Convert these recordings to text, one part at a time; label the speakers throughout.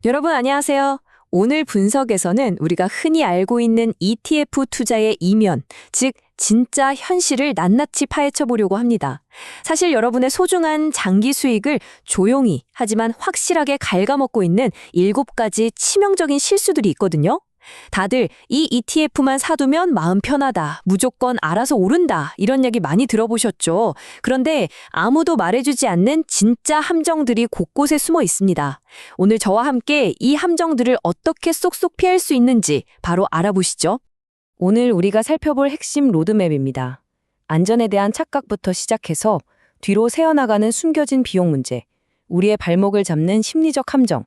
Speaker 1: 여러분 안녕하세요. 오늘 분석에서는 우리가 흔히 알고 있는 ETF 투자의 이면, 즉 진짜 현실을 낱낱이 파헤쳐 보려고 합니다. 사실 여러분의 소중한 장기 수익을 조용히 하지만 확실하게 갉아먹고 있는 7가지 치명적인 실수들이 있거든요. 다들 이 ETF만 사두면 마음 편하다, 무조건 알아서 오른다, 이런 얘기 많이 들어보셨죠? 그런데 아무도 말해주지 않는 진짜 함정들이 곳곳에 숨어 있습니다. 오늘 저와 함께 이 함정들을 어떻게 쏙쏙 피할 수 있는지 바로 알아보시죠. 오늘 우리가 살펴볼 핵심 로드맵입니다. 안전에 대한 착각부터 시작해서 뒤로 새어나가는 숨겨진 비용 문제, 우리의 발목을 잡는 심리적 함정,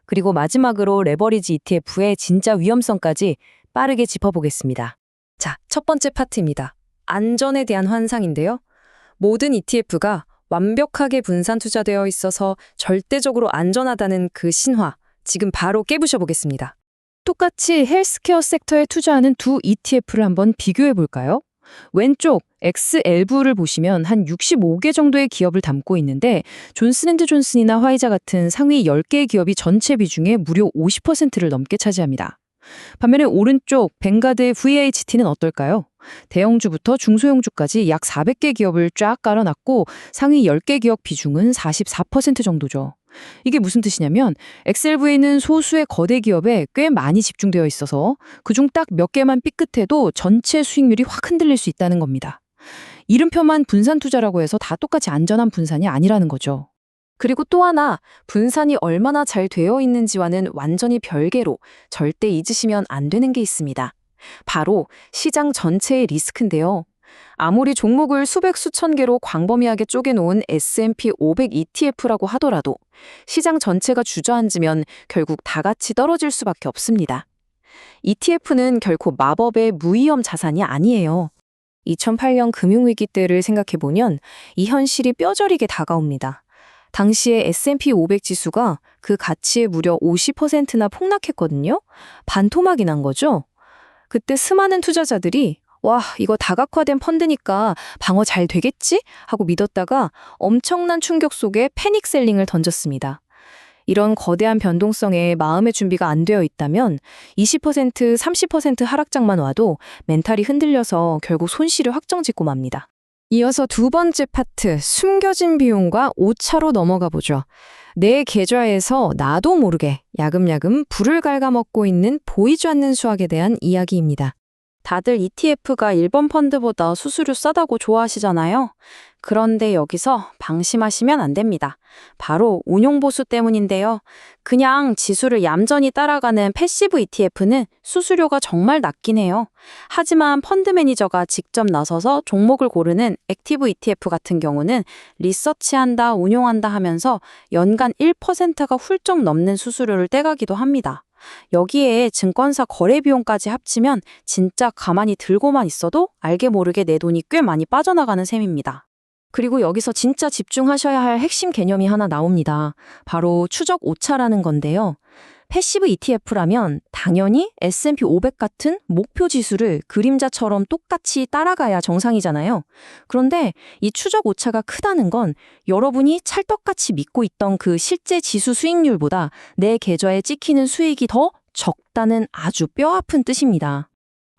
Speaker 1: 그리고 마지막으로 레버리지 ETF의 진짜 위험성까지 빠르게 짚어보겠습니다. 자, 첫 번째 파트입니다. 안전에 대한 환상인데요. 모든 ETF가 완벽하게 분산 투자되어 있어서 절대적으로 안전하다는 그 신화, 지금 바로 깨부셔 보겠습니다. 똑같이 헬스케어 섹터에 투자하는 두 ETF를 한번 비교해 볼까요? 왼쪽 XLV를 보시면 한 65개 정도의 기업을 담고 있는데 존슨앤드존슨이나 화이자 같은 상위 10개의 기업이 전체 비중의 무려 50%를 넘게 차지합니다. 반면에 오른쪽 뱅가드의 VHT는 어떨까요? 대형주부터 중소형주까지 약 400개 기업을 쫙 깔아놨고 상위 10개 기업 비중은 44% 정도죠. 이게 무슨 뜻이냐면 엑셀V는 소수의 거대 기업에 꽤 많이 집중되어 있어서 그중 딱 몇 개만 삐끗해도 전체 수익률이 확 흔들릴 수 있다는 겁니다. 이름표만 분산 투자라고 해서 다 똑같이 안전한 분산이 아니라는 거죠. 그리고 또 하나, 분산이 얼마나 잘 되어 있는지와는 완전히 별개로 절대 잊으시면 안 되는 게 있습니다. 바로 시장 전체의 리스크인데요. 아무리 종목을 수백 수천 개로 광범위하게 쪼개놓은 S&P 500 ETF라고 하더라도 시장 전체가 주저앉으면 결국 다 같이 떨어질 수밖에 없습니다. ETF는 결코 마법의 무위험 자산이 아니에요. 2008년 금융위기 때를 생각해보면 이 현실이 뼈저리게 다가옵니다. 당시에 S&P 500 지수가 그 가치의 무려 50%나 폭락했거든요. 반토막이 난 거죠. 그때 수많은 투자자들이 와, 이거 다각화된 펀드니까 방어 잘 되겠지? 하고 믿었다가 엄청난 충격 속에 패닉셀링을 던졌습니다. 이런 거대한 변동성에 마음의 준비가 안 되어 있다면 20%, 30% 하락장만 와도 멘탈이 흔들려서 결국 손실을 확정짓고 맙니다. 이어서 두 번째 파트, 숨겨진 비용과 오차로 넘어가 보죠. 내 계좌에서 나도 모르게 야금야금 불을 갉아먹고 있는 보이지 않는 수학에 대한 이야기입니다. 다들 ETF가 일본 펀드보다 수수료 싸다고 좋아하시잖아요. 그런데 여기서 방심하시면 안 됩니다. 바로 운용보수 때문인데요. 그냥 지수를 얌전히 따라가는 패시브 ETF는 수수료가 정말 낮긴 해요. 하지만 펀드 매니저가 직접 나서서 종목을 고르는 액티브 ETF 같은 경우는 리서치한다, 운용한다 하면서 연간 1%가 훌쩍 넘는 수수료를 떼가기도 합니다. 여기에 증권사 거래 비용까지 합치면 진짜 가만히 들고만 있어도 알게 모르게 내 돈이 꽤 많이 빠져나가는 셈입니다. 그리고 여기서 진짜 집중하셔야 할 핵심 개념이 하나 나옵니다. 바로 추적 오차라는 건데요. 패시브 ETF라면 당연히 S&P 500 같은 목표 지수를 그림자처럼 똑같이 따라가야 정상이잖아요. 그런데 이 추적 오차가 크다는 건 여러분이 찰떡같이 믿고 있던 그 실제 지수 수익률보다 내 계좌에 찍히는 수익이 더 적다는 아주 뼈아픈 뜻입니다.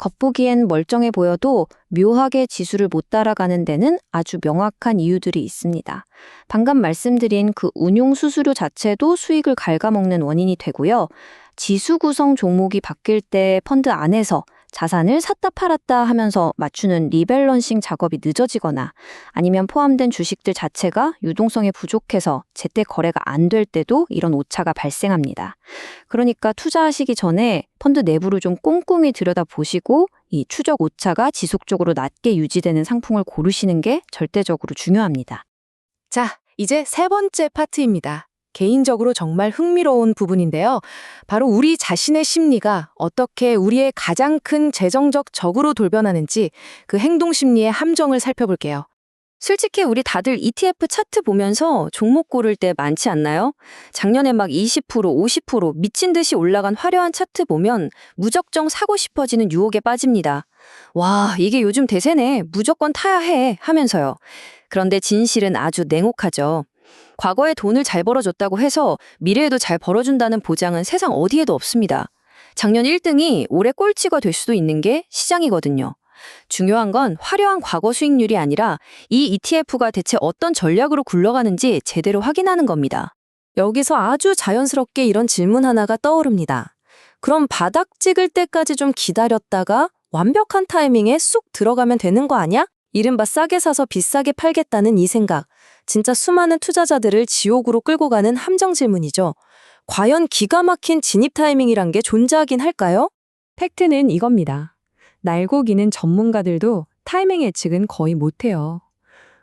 Speaker 1: 겉보기엔 멀쩡해 보여도 묘하게 지수를 못 따라가는 데는 아주 명확한 이유들이 있습니다. 방금 말씀드린 그 운용 수수료 자체도 수익을 갉아먹는 원인이 되고요. 지수 구성 종목이 바뀔 때 펀드 안에서 자산을 샀다 팔았다 하면서 맞추는 리밸런싱 작업이 늦어지거나 아니면 포함된 주식들 자체가 유동성이 부족해서 제때 거래가 안 될 때도 이런 오차가 발생합니다. 그러니까 투자하시기 전에 펀드 내부를 좀 꼼꼼히 들여다보시고 이 추적 오차가 지속적으로 낮게 유지되는 상품을 고르시는 게 절대적으로 중요합니다. 자, 이제 세 번째 파트입니다. 개인적으로 정말 흥미로운 부분인데요. 바로 우리 자신의 심리가 어떻게 우리의 가장 큰 재정적 적으로 돌변하는지 그 행동 심리의 함정을 살펴볼게요. 솔직히 우리 다들 ETF 차트 보면서 종목 고를 때 많지 않나요? 작년에 막 20%, 50% 미친 듯이 올라간 화려한 차트 보면 무작정 사고 싶어지는 유혹에 빠집니다. 와, 이게 요즘 대세네. 무조건 타야 해 하면서요. 그런데 진실은 아주 냉혹하죠.
Speaker 2: 과거에 돈을 잘 벌어줬다고 해서 미래에도 잘 벌어준다는 보장은 세상 어디에도 없습니다. 작년 1등이 올해 꼴찌가 될 수도 있는 게 시장이거든요. 중요한 건 화려한 과거 수익률이 아니라 이 ETF가 대체 어떤 전략으로 굴러가는지 제대로 확인하는 겁니다.
Speaker 1: 여기서 아주 자연스럽게 이런 질문 하나가 떠오릅니다. 그럼 바닥 찍을 때까지 좀 기다렸다가 완벽한 타이밍에 쑥 들어가면 되는 거 아니야? 이른바 싸게 사서 비싸게 팔겠다는 이 생각. 진짜 수많은 투자자들을 지옥으로 끌고 가는 함정 질문이죠. 과연 기가 막힌 진입 타이밍이란 게 존재하긴 할까요? 팩트는 이겁니다. 날고기는 전문가들도 타이밍 예측은 거의 못해요.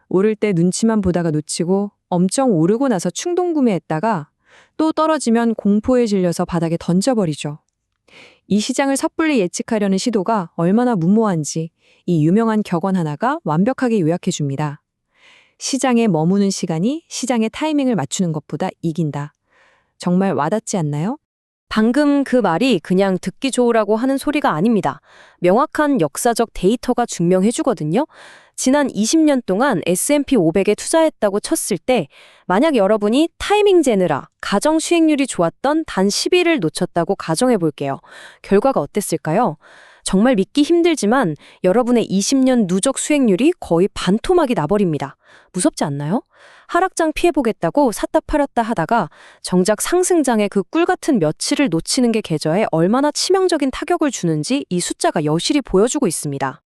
Speaker 1: 오를 때 눈치만 보다가 놓치고 엄청 오르고 나서 충동 구매했다가 또 떨어지면 공포에 질려서 바닥에 던져버리죠. 이 시장을 섣불리 예측하려는 시도가 얼마나 무모한지 이 유명한 격언 하나가 완벽하게 요약해 줍니다. 시장에 머무는 시간이 시장의 타이밍을 맞추는 것보다 이긴다. 정말 와닿지 않나요?
Speaker 2: 방금 그 말이 그냥 듣기 좋으라고 하는 소리가 아닙니다. 명확한 역사적 데이터가 증명해주거든요. 지난 20년 동안 S&P 500에 투자했다고 쳤을 때 만약 여러분이 타이밍 재느라 가정 수익률이 좋았던 단 10일을 놓쳤다고 가정해 볼게요. 결과가 어땠을까요? 정말 믿기 힘들지만 여러분의 20년 누적 수익률이 거의 반토막이 나버립니다. 무섭지 않나요? 하락장 피해보겠다고 샀다 팔았다 하다가 정작 상승장의 그 꿀같은 며칠을 놓치는 게 계좌에 얼마나 치명적인 타격을 주는지 이 숫자가 여실히 보여주고 있습니다.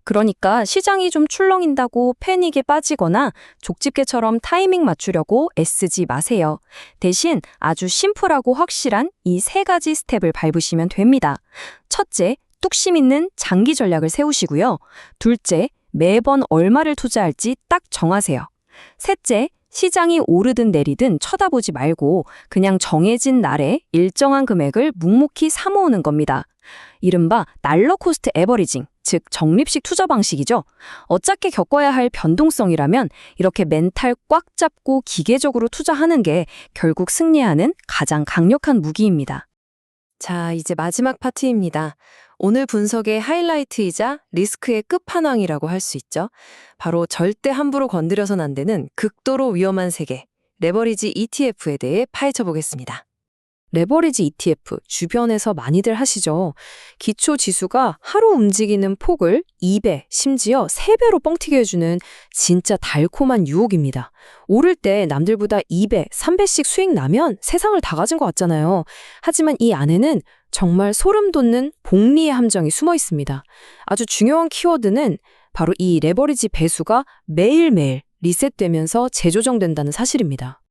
Speaker 1: 그러니까 시장이 좀 출렁인다고 패닉에 빠지거나 족집게처럼 타이밍 맞추려고 애쓰지 마세요. 대신 아주 심플하고 확실한 이 세 가지 스텝을 밟으시면 됩니다. 첫째, 뚝심 있는 장기 전략을 세우시고요. 둘째, 매번 얼마를 투자할지 딱 정하세요. 셋째, 시장이 오르든 내리든 쳐다보지 말고 그냥 정해진 날에 일정한 금액을 묵묵히 사모으는 겁니다. 이른바 달러 코스트 에버리징, 즉 적립식 투자 방식이죠. 어차피 겪어야 할 변동성이라면 이렇게 멘탈 꽉 잡고 기계적으로 투자하는 게 결국 승리하는 가장 강력한 무기입니다. 자, 이제 마지막 파트입니다. 오늘 분석의 하이라이트이자 리스크의 끝판왕이라고 할 수 있죠. 바로 절대 함부로 건드려선 안 되는 극도로 위험한 세계, 레버리지 ETF에 대해 파헤쳐 보겠습니다. 레버리지 ETF, 주변에서 많이들 하시죠. 기초 지수가 하루 움직이는 폭을 2배, 심지어 3배로 뻥튀기 해주는 진짜 달콤한 유혹입니다. 오를 때 남들보다 2배, 3배씩 수익 나면 세상을 다 가진 것 같잖아요. 하지만 이 안에는 정말 소름 돋는 복리의 함정이 숨어 있습니다. 아주 중요한 키워드는 바로 이 레버리지 배수가 매일매일 리셋되면서 재조정된다는 사실입니다.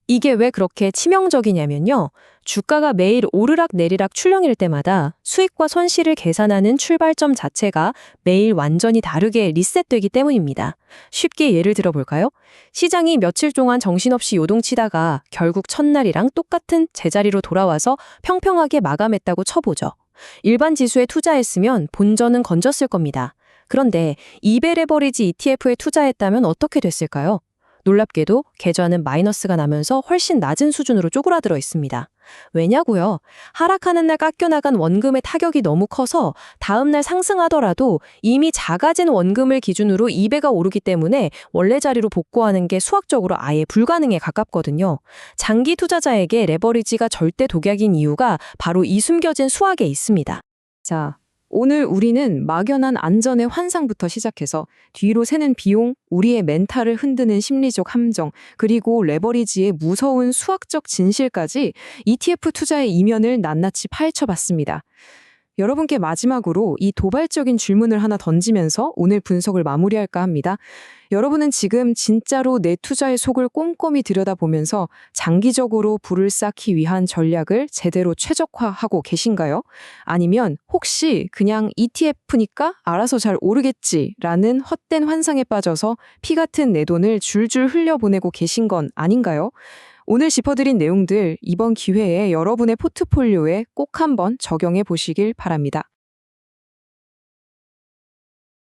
Speaker 1: 이게 왜 그렇게 치명적이냐면요. 주가가 매일 오르락 내리락 출렁일 때마다 수익과 손실을 계산하는 출발점 자체가 매일 완전히 다르게 리셋되기 때문입니다. 쉽게 예를 들어볼까요? 시장이 며칠 동안 정신없이 요동치다가 결국 첫날이랑 똑같은 제자리로 돌아와서 평평하게 마감했다고 쳐보죠. 일반 지수에 투자했으면 본전은 건졌을 겁니다. 그런데 2배 레버리지 ETF에 투자했다면 어떻게 됐을까요? 놀랍게도 계좌는 마이너스가 나면서 훨씬 낮은 수준으로 쪼그라들어 있습니다. 왜냐고요? 하락하는 날 깎여나간 원금의 타격이 너무 커서 다음 날 상승하더라도 이미 작아진 원금을 기준으로 2배가 오르기 때문에 원래 자리로 복구하는 게 수학적으로 아예 불가능에 가깝거든요. 장기 투자자에게 레버리지가 절대 독약인 이유가 바로 이 숨겨진 수학에 있습니다. 자, 오늘 우리는 막연한 안전의 환상부터 시작해서 뒤로 새는 비용, 우리의 멘탈을 흔드는 심리적 함정, 그리고 레버리지의 무서운 수학적 진실까지 ETF 투자의 이면을 낱낱이 파헤쳐봤습니다. 여러분께 마지막으로 이 도발적인 질문을 하나 던지면서 오늘 분석을 마무리할까 합니다. 여러분은 지금 진짜로 내 투자의 속을 꼼꼼히 들여다보면서 장기적으로 부를 쌓기 위한 전략을 제대로 최적화하고 계신가요? 아니면 혹시 그냥 ETF니까 알아서 잘 오르겠지라는 헛된 환상에 빠져서 피 같은 내 돈을 줄줄 흘려보내고 계신 건 아닌가요? 오늘 짚어드린 내용들 이번 기회에 여러분의 포트폴리오에 꼭 한번 적용해 보시길 바랍니다.